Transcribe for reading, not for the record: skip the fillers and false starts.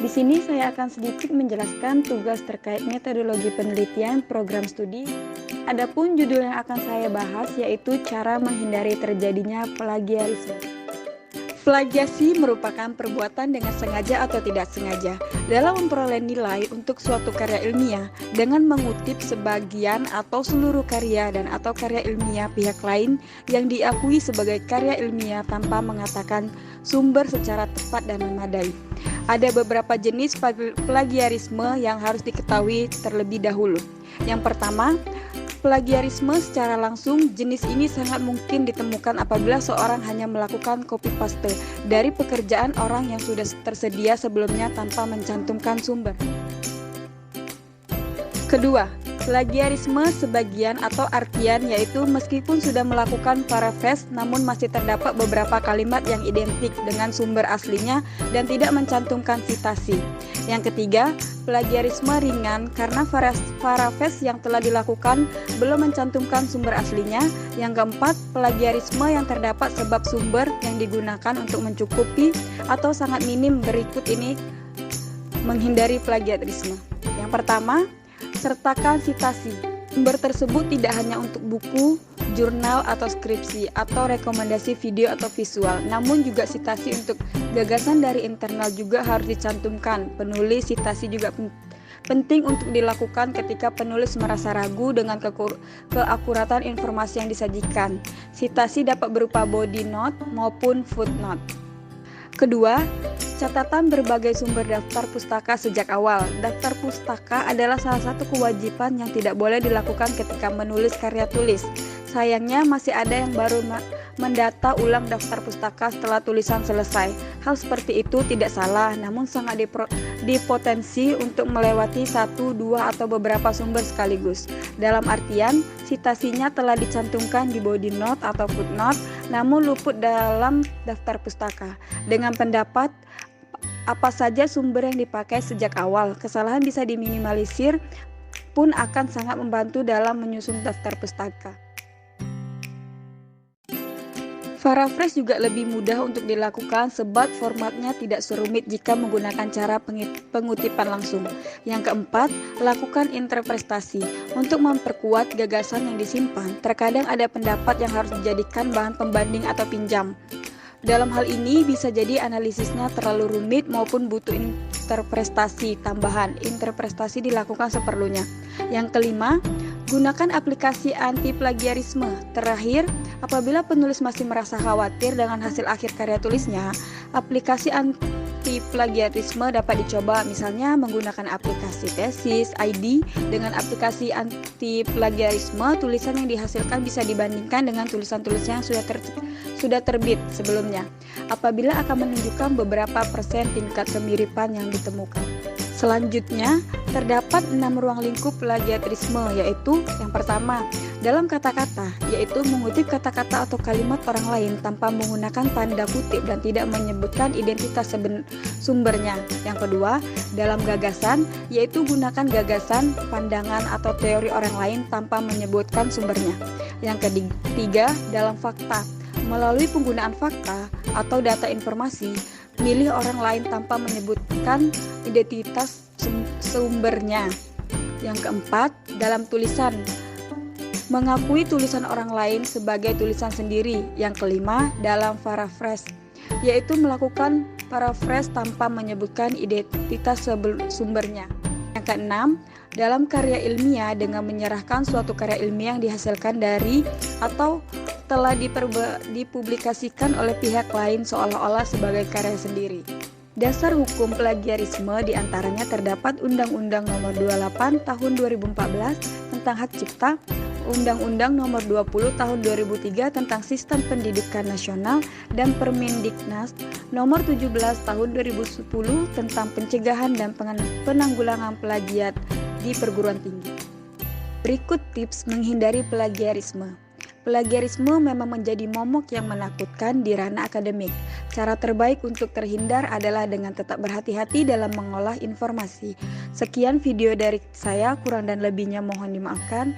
Di sini saya akan sedikit menjelaskan tugas terkait metodologi penelitian program studi. Adapun judul yang akan saya bahas yaitu cara menghindari terjadinya plagiarisme. Plagiasi merupakan perbuatan dengan sengaja atau tidak sengaja dalam memperoleh nilai untuk suatu karya ilmiah dengan mengutip sebagian atau seluruh karya dan atau karya ilmiah pihak lain yang diakui sebagai karya ilmiah tanpa mengatakan sumber secara tepat dan memadai. Ada beberapa jenis plagiarisme yang harus diketahui terlebih dahulu. Yang pertama, plagiarisme secara langsung. Jenis ini sangat mungkin ditemukan apabila seorang hanya melakukan copy paste dari pekerjaan orang yang sudah tersedia sebelumnya tanpa mencantumkan sumber. Kedua, plagiarisme sebagian atau artian, yaitu meskipun sudah melakukan paraphrase namun masih terdapat beberapa kalimat yang identik dengan sumber aslinya dan tidak mencantumkan citasi. Yang ketiga, plagiarisme ringan karena paraphrase yang telah dilakukan belum mencantumkan sumber aslinya. Yang keempat, plagiarisme yang terdapat sebab sumber yang digunakan untuk mencukupi atau sangat minim. Berikut ini menghindari plagiarisme. Yang pertama, sertakan citasi. Sumber tersebut tidak hanya untuk buku, jurnal atau skripsi atau rekomendasi video atau visual, namun juga citasi untuk gagasan dari internal juga harus dicantumkan. Penulis citasi juga penting untuk dilakukan ketika penulis merasa ragu dengan keakuratan informasi yang disajikan. Citasi dapat berupa body note maupun footnote. Kedua, catatan berbagai sumber daftar pustaka sejak awal. Daftar pustaka adalah salah satu kewajiban yang tidak boleh dilakukan ketika menulis karya tulis. Sayangnya masih ada yang baru mendata ulang daftar pustaka setelah tulisan selesai. Hal seperti itu tidak salah, namun sangat dipotensi untuk melewati satu, dua, atau beberapa sumber sekaligus. Dalam artian, citasinya telah dicantumkan di body note atau footnote, namun luput dalam daftar pustaka. Dengan pendapat apa saja sumber yang dipakai sejak awal, kesalahan bisa diminimalisir pun akan sangat membantu dalam menyusun daftar pustaka. Paraphrase juga lebih mudah untuk dilakukan sebab formatnya tidak serumit jika menggunakan cara pengutipan langsung. Yang keempat, lakukan interpretasi. Untuk memperkuat gagasan yang disimpan, terkadang ada pendapat yang harus dijadikan bahan pembanding atau pinjam. Dalam hal ini bisa jadi analisisnya terlalu rumit maupun butuh interpretasi tambahan. Interpretasi dilakukan seperlunya. Yang kelima, gunakan aplikasi anti plagiarisme. Terakhir, apabila penulis masih merasa khawatir dengan hasil akhir karya tulisnya, aplikasi anti plagiarisme dapat dicoba, misalnya menggunakan aplikasi Thesis ID. Dengan aplikasi anti plagiarisme, tulisan yang dihasilkan bisa dibandingkan dengan tulisan-tulisan yang sudah terbit sebelumnya, apabila akan menunjukkan beberapa persen tingkat kemiripan yang ditemukan. Selanjutnya, terdapat 6 ruang lingkup plagiarisme, yaitu yang pertama, dalam kata-kata, yaitu mengutip kata-kata atau kalimat orang lain tanpa menggunakan tanda kutip dan tidak menyebutkan identitas sumbernya. Yang kedua, dalam gagasan, yaitu gunakan gagasan, pandangan, atau teori orang lain tanpa menyebutkan sumbernya. Yang ketiga, dalam fakta, melalui penggunaan fakta atau data informasi, milih orang lain tanpa menyebutkan identitas sumbernya. Yang keempat, dalam tulisan, mengakui tulisan orang lain sebagai tulisan sendiri. Yang kelima, dalam paraphrase, yaitu melakukan paraphrase tanpa menyebutkan identitas sumbernya. Yang keenam, dalam karya ilmiah dengan menyerahkan suatu karya ilmiah yang dihasilkan dari atau telah dipublikasikan oleh pihak lain seolah-olah sebagai karya sendiri. Dasar hukum plagiarisme diantaranya terdapat Undang-Undang Nomor 28 Tahun 2014 tentang Hak Cipta, Undang-Undang Nomor 20 Tahun 2003 tentang Sistem Pendidikan Nasional, dan Permendiknas Nomor 17 Tahun 2010 tentang Pencegahan dan Penanggulangan Plagiat di Perguruan Tinggi. Berikut tips menghindari plagiarisme. Plagiarisme memang menjadi momok yang menakutkan di ranah akademik. Cara terbaik untuk terhindar adalah dengan tetap berhati-hati dalam mengolah informasi. Sekian video dari saya, kurang dan lebihnya mohon dimaafkan.